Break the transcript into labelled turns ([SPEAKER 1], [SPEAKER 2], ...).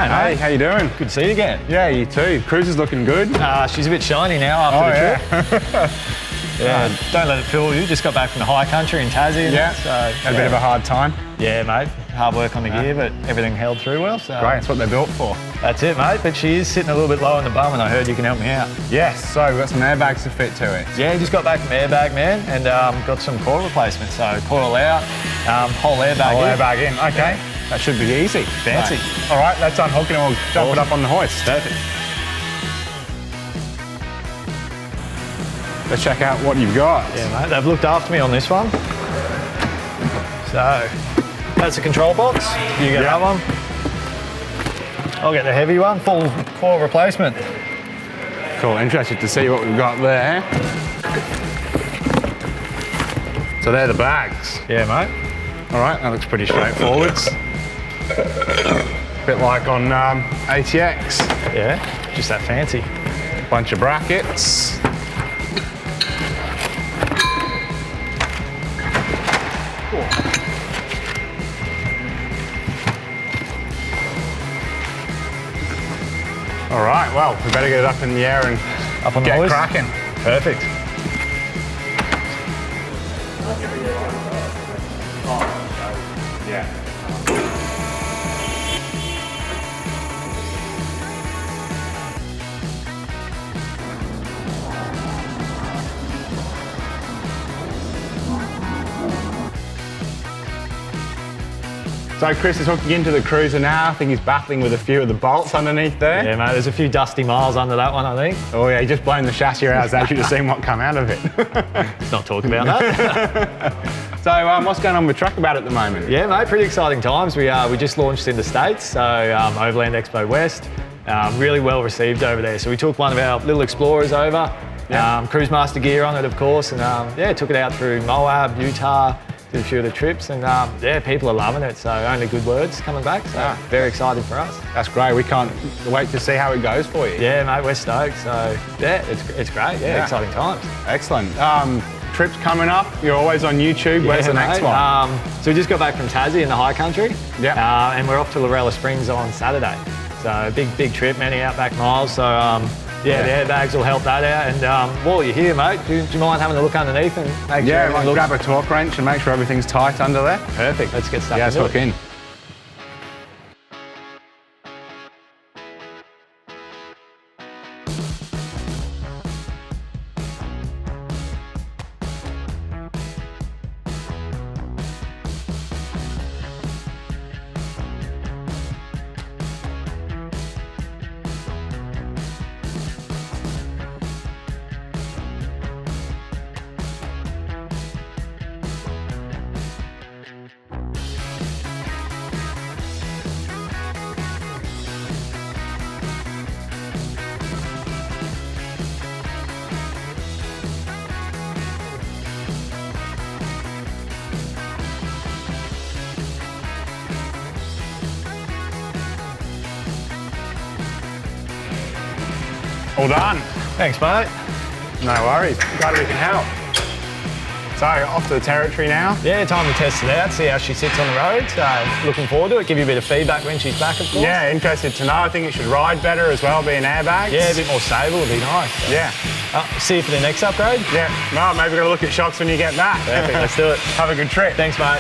[SPEAKER 1] Hey, how you doing?
[SPEAKER 2] Good to see you again.
[SPEAKER 1] Yeah, you too. Cruiser's looking good.
[SPEAKER 2] She's a bit shiny now after the trip. Yeah, don't let it fool you. Just got back from the high country in Tassie.
[SPEAKER 1] Yeah,
[SPEAKER 2] so
[SPEAKER 1] had a bit of a hard time.
[SPEAKER 2] Yeah, mate. Hard work on the gear, but everything held through well. So
[SPEAKER 1] Great, that's what they're built for.
[SPEAKER 2] that's it, mate. But she is sitting a little bit low on the bum, and I heard you can help me out.
[SPEAKER 1] Yes, so we've got some airbags to fit to it.
[SPEAKER 2] Yeah, just got back from Airbag Man and got some coil replacements. So coil out, whole airbag
[SPEAKER 1] Whole
[SPEAKER 2] in.
[SPEAKER 1] airbag in, okay.
[SPEAKER 2] Yeah.
[SPEAKER 1] That should be easy.
[SPEAKER 2] Fancy.
[SPEAKER 1] Right. All right, let's unhook it and we'll jump it up on the hoist.
[SPEAKER 2] Perfect.
[SPEAKER 1] Let's check out what you've got.
[SPEAKER 2] Yeah, mate. They've looked after me on this one. So that's the control box. You get that one. I'll get the heavy one, full coil replacement.
[SPEAKER 1] Cool, interested to see what we've got there. So they're the bags.
[SPEAKER 2] Yeah, mate.
[SPEAKER 1] All right, that looks pretty straightforward. Bit like on ATX.
[SPEAKER 2] Yeah, just that fancy.
[SPEAKER 1] Bunch of brackets. All right, well, we better get it up in the air and
[SPEAKER 2] Up on the
[SPEAKER 1] get
[SPEAKER 2] hoist.
[SPEAKER 1] cracking.
[SPEAKER 2] Perfect.
[SPEAKER 1] Yeah. So Chris is hooking into the Cruiser now. I think he's battling with a few of the bolts underneath there.
[SPEAKER 2] Yeah, mate, there's a few dusty miles under that one, I think.
[SPEAKER 1] Oh yeah, he just blown the chassis out. I should have seen what come out of it.
[SPEAKER 2] Let's not talk about that.
[SPEAKER 1] So what's going on with Trackabout at the moment?
[SPEAKER 2] Yeah, mate, pretty exciting times. We just launched in the States, so Overland Expo West. Really well received over there. So we took one of our little Explorers over, Cruisemaster gear on it, of course, and yeah, took it out through Moab, Utah, did a few of the trips, and yeah, people are loving it, so only good words coming back, so very exciting for us.
[SPEAKER 1] That's great. We can't wait to see how it goes for you.
[SPEAKER 2] Yeah, mate, we're stoked, so yeah, it's great, yeah, exciting times.
[SPEAKER 1] Excellent. Trips coming up, you're always on YouTube. Where's the next one?
[SPEAKER 2] So we just got back from Tassie in the high country, and we're off to Lorella Springs on Saturday. So big trip, many outback miles, so yeah, the airbags will help that out. And while you're here, mate, do you mind having a look underneath and make sure everything looks...
[SPEAKER 1] grab a torque wrench and make sure everything's tight under there.
[SPEAKER 2] Perfect, let's get stuck
[SPEAKER 1] let's
[SPEAKER 2] into
[SPEAKER 1] hook
[SPEAKER 2] it.
[SPEAKER 1] in. All done.
[SPEAKER 2] Thanks, mate.
[SPEAKER 1] No worries. Glad we can help. So, off to the territory now.
[SPEAKER 2] Yeah, time to test it out, see how she sits on the road. So, looking forward to it. Give you a bit of feedback when she's back, of course.
[SPEAKER 1] Yeah, interested to know. I think it should ride better as well, being airbags.
[SPEAKER 2] Yeah, a bit more stable would be nice. So.
[SPEAKER 1] Yeah.
[SPEAKER 2] See you for the next upgrade.
[SPEAKER 1] Yeah. No, maybe we're going to look at shocks when you get back.
[SPEAKER 2] Perfect, let's do it.
[SPEAKER 1] Have a good trip.
[SPEAKER 2] Thanks, mate.